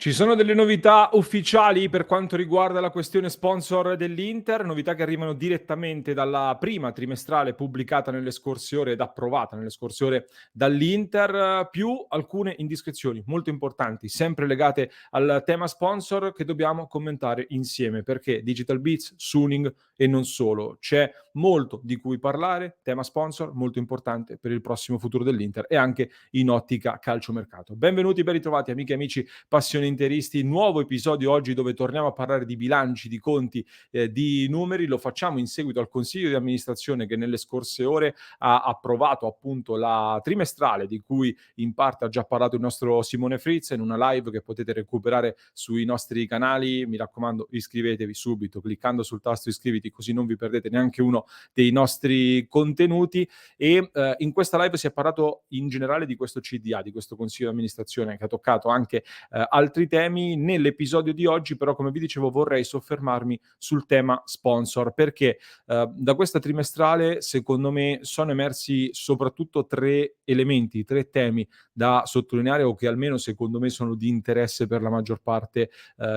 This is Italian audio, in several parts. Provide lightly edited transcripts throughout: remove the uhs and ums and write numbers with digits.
Ci sono delle novità ufficiali per quanto riguarda la questione sponsor dell'Inter, novità che arrivano direttamente dalla prima trimestrale pubblicata nelle scorse ore ed approvata nelle scorse ore dall'Inter, più alcune indiscrezioni molto importanti, sempre legate al tema sponsor, che dobbiamo commentare insieme, perché Digital Beats, Suning e non solo. C'è molto di cui parlare, tema sponsor molto importante per il prossimo futuro dell'Inter e anche in ottica calciomercato. Benvenuti, ben ritrovati amiche e amici passione interisti, nuovo episodio oggi dove torniamo a parlare di bilanci, di conti, di numeri. Lo facciamo in seguito al consiglio di amministrazione che nelle scorse ore ha approvato appunto la trimestrale di cui in parte ha già parlato il nostro Simone Fritz in una live che potete recuperare sui nostri canali. Mi raccomando, iscrivetevi subito cliccando sul tasto iscriviti, così non vi perdete neanche uno dei nostri contenuti. E in questa live si è parlato in generale di questo CDA, di questo consiglio di amministrazione che ha toccato anche altri temi. Nell'episodio di oggi però, come vi dicevo, vorrei soffermarmi sul tema sponsor, perché da questa trimestrale secondo me sono emersi soprattutto tre elementi, tre temi da sottolineare o che almeno secondo me sono di interesse per la maggior parte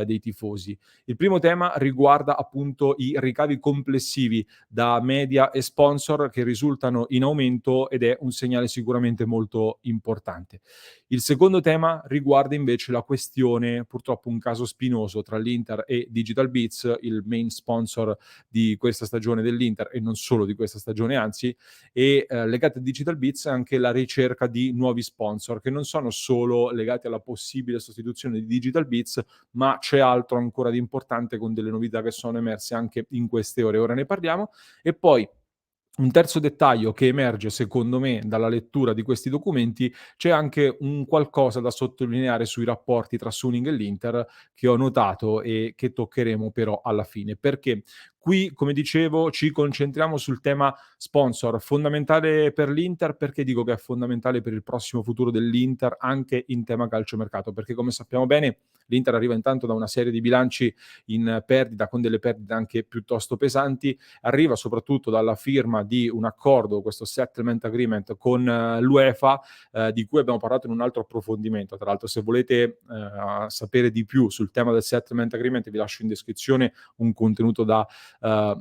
dei tifosi. Il primo tema riguarda appunto i ricavi complessivi da media e sponsor che risultano in aumento ed è un segnale sicuramente molto importante. Il secondo tema riguarda invece la questione, purtroppo un caso spinoso tra l'Inter e Digital Beats, il main sponsor di questa stagione dell'Inter e non solo di questa stagione anzi, e legate a Digital Beats anche la ricerca di nuovi sponsor che non sono solo legati alla possibile sostituzione di Digital Beats, ma c'è altro ancora di importante con delle novità che sono emerse anche in queste ore. Ora ne parliamo. E poi un terzo dettaglio che emerge, secondo me, dalla lettura di questi documenti, c'è anche un qualcosa da sottolineare sui rapporti tra Suning e l'Inter che ho notato e che toccheremo però alla fine. Perché qui, come dicevo, ci concentriamo sul tema sponsor, fondamentale per l'Inter. Perché dico che è fondamentale per il prossimo futuro dell'Inter anche in tema calciomercato? Perché come sappiamo bene, l'Inter arriva intanto da una serie di bilanci in perdita, con delle perdite anche piuttosto pesanti, arriva soprattutto dalla firma di un accordo, questo settlement agreement con l'UEFA, di cui abbiamo parlato in un altro approfondimento. Tra l'altro, se volete sapere di più sul tema del settlement agreement, vi lascio in descrizione un contenuto da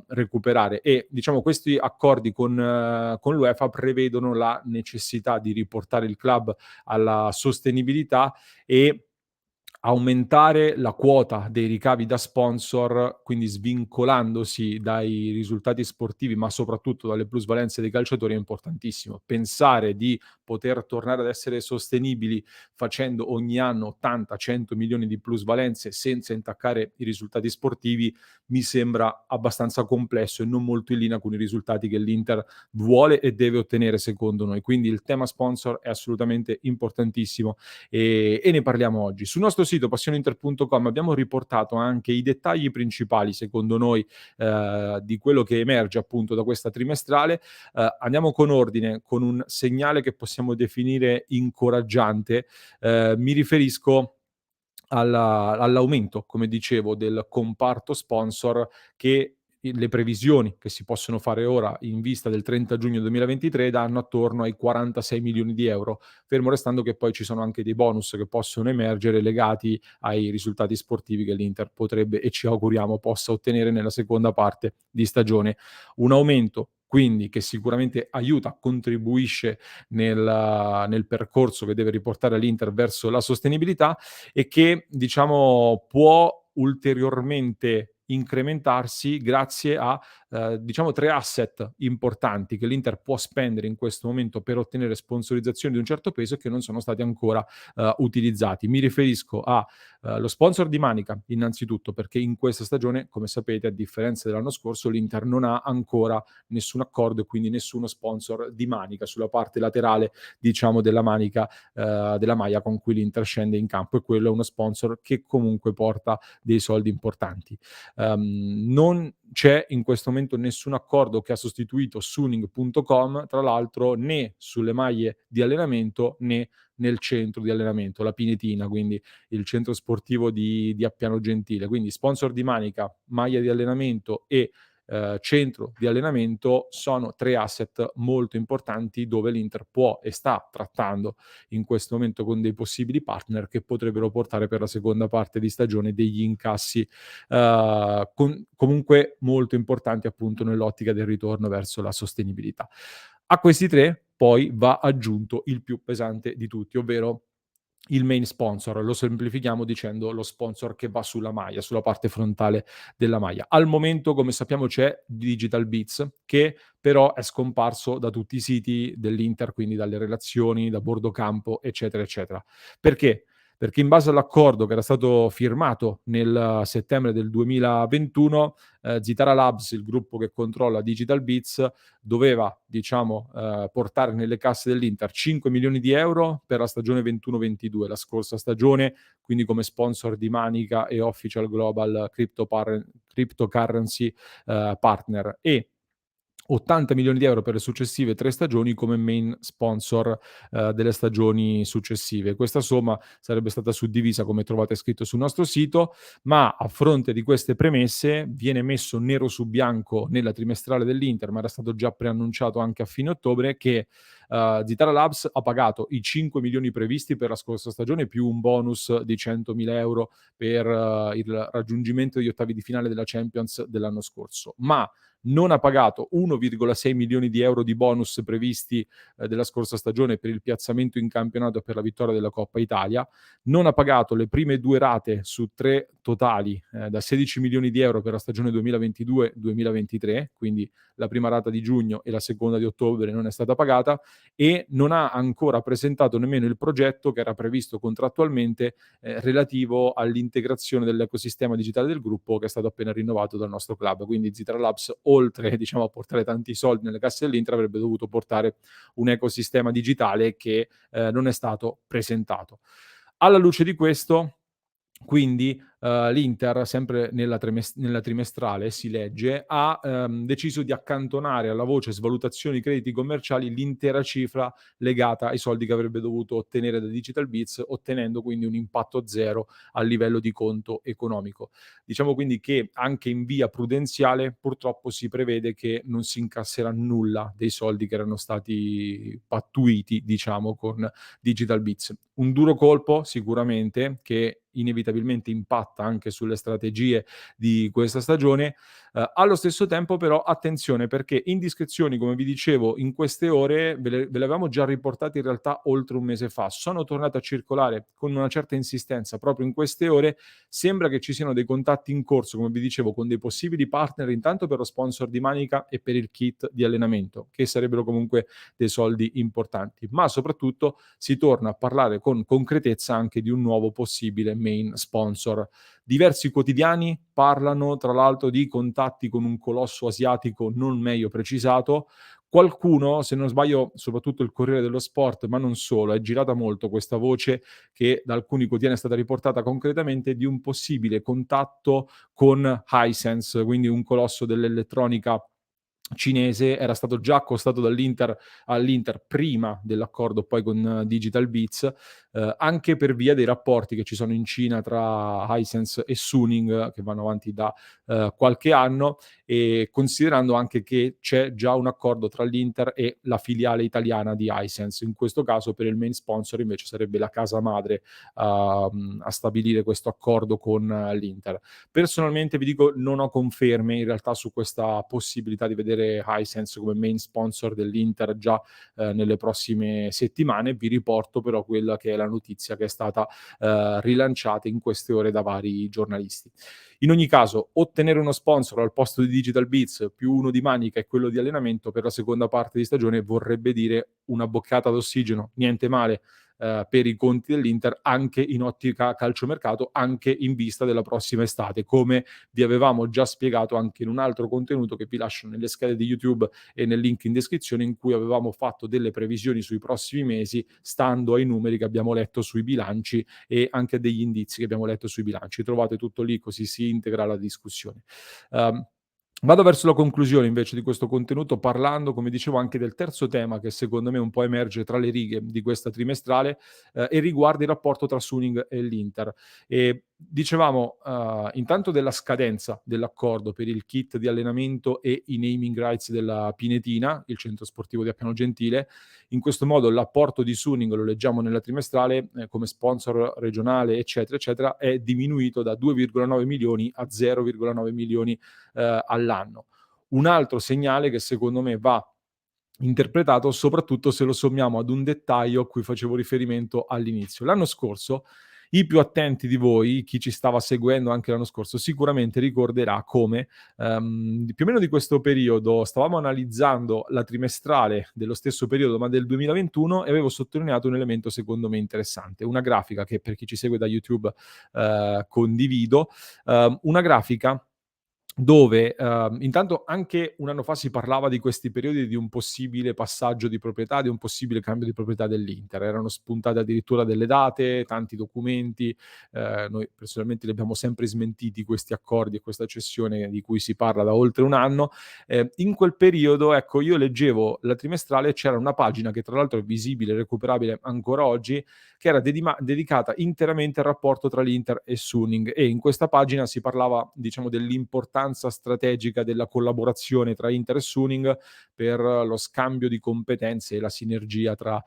recuperare. E diciamo questi accordi con l'UEFA prevedono la necessità di riportare il club alla sostenibilità e aumentare la quota dei ricavi da sponsor, quindi svincolandosi dai risultati sportivi, ma soprattutto dalle plusvalenze dei calciatori, è importantissimo. Pensare di poter tornare ad essere sostenibili facendo ogni anno 80, 100 milioni di plusvalenze senza intaccare i risultati sportivi mi sembra abbastanza complesso e non molto in linea con i risultati che l'Inter vuole e deve ottenere secondo noi. Quindi il tema sponsor è assolutamente importantissimo e ne parliamo oggi. Sul nostro sito passioneinter.com abbiamo riportato anche i dettagli principali, secondo noi, di quello che emerge appunto da questa trimestrale. Andiamo con ordine, con un segnale che possiamo definire incoraggiante. Mi riferisco all'aumento, come dicevo, del comparto sponsor che le previsioni che si possono fare ora in vista del 30 giugno 2023 danno attorno ai 46 milioni di euro, fermo restando che poi ci sono anche dei bonus che possono emergere legati ai risultati sportivi che l'Inter potrebbe e ci auguriamo possa ottenere nella seconda parte di stagione. Un aumento quindi che sicuramente aiuta, contribuisce nel percorso che deve riportare l'Inter verso la sostenibilità e che diciamo può ulteriormente incrementarsi grazie a diciamo tre asset importanti che l'Inter può spendere in questo momento per ottenere sponsorizzazioni di un certo peso e che non sono stati ancora utilizzati. Mi riferisco a lo sponsor di Manica innanzitutto, perché in questa stagione, come sapete, a differenza dell'anno scorso, l'Inter non ha ancora nessun accordo e quindi nessuno sponsor di Manica sulla parte laterale, diciamo, della manica della maglia con cui l'Inter scende in campo, e quello è uno sponsor che comunque porta dei soldi importanti. Non c'è in questo momento nessun accordo che ha sostituito Suning.com, tra l'altro, né sulle maglie di allenamento né nel centro di allenamento, la Pinetina, quindi il centro sportivo di Appiano Gentile. Quindi sponsor di Manica, maglia di allenamento e centro di allenamento sono 3 asset molto importanti dove l'Inter può e sta trattando in questo momento con dei possibili partner che potrebbero portare per la seconda parte di stagione degli incassi comunque molto importanti appunto nell'ottica del ritorno verso la sostenibilità. A questi 3 poi va aggiunto il più pesante di tutti, ovvero il main sponsor. Lo semplifichiamo dicendo lo sponsor che va sulla maglia, sulla parte frontale della maglia. Al momento, come sappiamo, c'è Digital Beats, che però è scomparso da tutti i siti dell'Inter, quindi dalle relazioni, da bordo campo, eccetera, eccetera. Perché? Perché in base all'accordo che era stato firmato nel settembre del 2021, Zitara Labs, il gruppo che controlla Digital Beats, doveva, diciamo, portare nelle casse dell'Inter 5 milioni di euro per la stagione 21-22, la scorsa stagione, quindi come sponsor di Manica e Official Global Cryptocurrency partner, e 80 milioni di euro per le successive 3 stagioni come main sponsor delle stagioni successive. Questa somma sarebbe stata suddivisa, come trovate scritto sul nostro sito, ma a fronte di queste premesse viene messo nero su bianco nella trimestrale dell'Inter, ma era stato già preannunciato anche a fine ottobre, che Zitara Labs ha pagato i 5 milioni previsti per la scorsa stagione più un bonus di 100.000 euro per il raggiungimento degli ottavi di finale della Champions dell'anno scorso, ma non ha pagato 1,6 milioni di euro di bonus previsti della scorsa stagione per il piazzamento in campionato e per la vittoria della Coppa Italia, non ha pagato le prime 2 rate su 3 totali da 16 milioni di euro per la stagione 2022-2023, quindi la prima rata di giugno e la seconda di ottobre non è stata pagata, e non ha ancora presentato nemmeno il progetto che era previsto contrattualmente relativo all'integrazione dell'ecosistema digitale del gruppo, che è stato appena rinnovato dal nostro club. Quindi Zitara Labs, oltre, diciamo, a portare tanti soldi nelle casse dell'Inter, avrebbe dovuto portare un ecosistema digitale che non è stato presentato. Alla luce di questo, quindi l'Inter, sempre nella trimestrale, si legge, ha deciso di accantonare alla voce svalutazioni crediti commerciali l'intera cifra legata ai soldi che avrebbe dovuto ottenere da Digital Beats, ottenendo quindi un impatto zero a livello di conto economico. Diciamo quindi che anche in via prudenziale purtroppo si prevede che non si incasserà nulla dei soldi che erano stati pattuiti, diciamo, con Digital Beats. Un duro colpo sicuramente, che inevitabilmente impatta anche sulle strategie di questa stagione. Allo stesso tempo però attenzione, perché indiscrezioni, come vi dicevo, in queste ore ve le avevamo già riportate in realtà oltre un mese fa, sono tornate a circolare con una certa insistenza proprio in queste ore. Sembra che ci siano dei contatti in corso, come vi dicevo, con dei possibili partner, intanto per lo sponsor di Manica e per il kit di allenamento, che sarebbero comunque dei soldi importanti, ma soprattutto si torna a parlare con concretezza anche di un nuovo possibile main sponsor. Diversi quotidiani parlano tra l'altro di contatti con un colosso asiatico non meglio precisato. Qualcuno, se non sbaglio soprattutto il Corriere dello Sport, ma non solo, è girata molto questa voce che da alcuni quotidiani è stata riportata concretamente, di un possibile contatto con Hisense, quindi un colosso dell'elettronica cinese. Era stato già accostato all'Inter prima dell'accordo poi con Digital Beats, anche per via dei rapporti che ci sono in Cina tra Hisense e Suning, che vanno avanti da qualche anno, e considerando anche che c'è già un accordo tra l'Inter e la filiale italiana di Hisense. In questo caso per il main sponsor invece sarebbe la casa madre a stabilire questo accordo con l'Inter. Personalmente vi dico, non ho conferme in realtà su questa possibilità di vedere Hisense come main sponsor dell'Inter già nelle prossime settimane. Vi riporto però quella che è la notizia che è stata rilanciata in queste ore da vari giornalisti. In ogni caso, ottenere uno sponsor al posto di Digital Beats più uno di Manica e quello di allenamento per la seconda parte di stagione vorrebbe dire una boccata d'ossigeno, niente male per i conti dell'Inter, anche in ottica calciomercato, anche in vista della prossima estate, come vi avevamo già spiegato anche in un altro contenuto che vi lascio nelle schede di YouTube e nel link in descrizione, in cui avevamo fatto delle previsioni sui prossimi mesi stando ai numeri che abbiamo letto sui bilanci e anche degli indizi che abbiamo letto sui bilanci. Trovate tutto lì, così si integra la discussione. Vado verso la conclusione invece di questo contenuto, parlando, come dicevo, anche del terzo tema che secondo me un po' emerge tra le righe di questa trimestrale, e riguarda il rapporto tra Suning e l'Inter. dicevamo intanto della scadenza dell'accordo per il kit di allenamento e i naming rights della Pinetina, il centro sportivo di Appiano Gentile. In questo modo l'apporto di Suning, lo leggiamo nella trimestrale, come sponsor regionale, eccetera, eccetera, è diminuito da 2,9 milioni a 0,9 milioni all'anno. Un altro segnale che secondo me va interpretato soprattutto se lo sommiamo ad un dettaglio a cui facevo riferimento all'inizio. L'anno scorso i più attenti di voi, chi ci stava seguendo anche l'anno scorso, sicuramente ricorderà come più o meno di questo periodo stavamo analizzando la trimestrale dello stesso periodo, ma del 2021, e avevo sottolineato un elemento secondo me interessante, una grafica che per chi ci segue da YouTube condivido, una grafica dove, intanto anche 1 anno fa si parlava di questi periodi di un possibile passaggio di proprietà, di un possibile cambio di proprietà dell'Inter. Erano spuntate addirittura delle date, tanti documenti. Noi personalmente li abbiamo sempre smentiti questi accordi e questa cessione di cui si parla da oltre 1 anno. In quel periodo, ecco, io leggevo la trimestrale e c'era una pagina che tra l'altro è visibile, recuperabile ancora oggi, che era dedicata interamente al rapporto tra l'Inter e Suning, e in questa pagina si parlava, diciamo, dell'importanza strategica della collaborazione tra Inter e Suning per lo scambio di competenze e la sinergia tra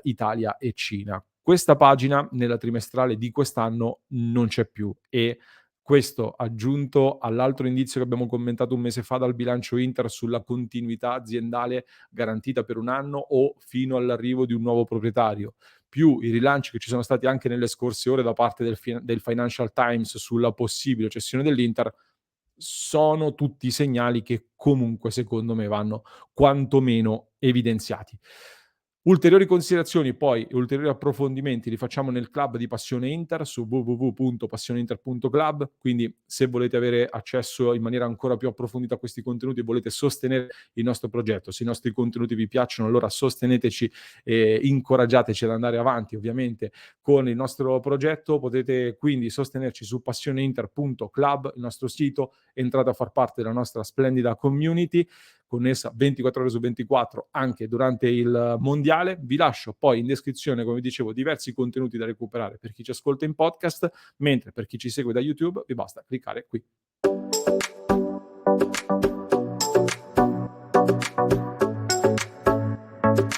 Italia e Cina. Questa pagina nella trimestrale di quest'anno non c'è più, e questo, aggiunto all'altro indizio che abbiamo commentato un mese fa dal bilancio Inter sulla continuità aziendale garantita per 1 anno o fino all'arrivo di un nuovo proprietario, più i rilanci che ci sono stati anche nelle scorse ore da parte del Financial Times sulla possibile cessione dell'Inter, sono tutti segnali che comunque secondo me vanno quantomeno evidenziati. Ulteriori considerazioni poi e ulteriori approfondimenti li facciamo nel club di Passione Inter su www.passioneinter.club, quindi se volete avere accesso in maniera ancora più approfondita a questi contenuti e volete sostenere il nostro progetto, se i nostri contenuti vi piacciono, allora sosteneteci e incoraggiateci ad andare avanti ovviamente con il nostro progetto. Potete quindi sostenerci su passioneinter.club, il nostro sito. Entrate a far parte della nostra splendida community, connessa 24 ore su 24 anche durante il mondiale. Vi lascio poi in descrizione, come vi dicevo, diversi contenuti da recuperare per chi ci ascolta in podcast, mentre per chi ci segue da YouTube vi basta cliccare qui.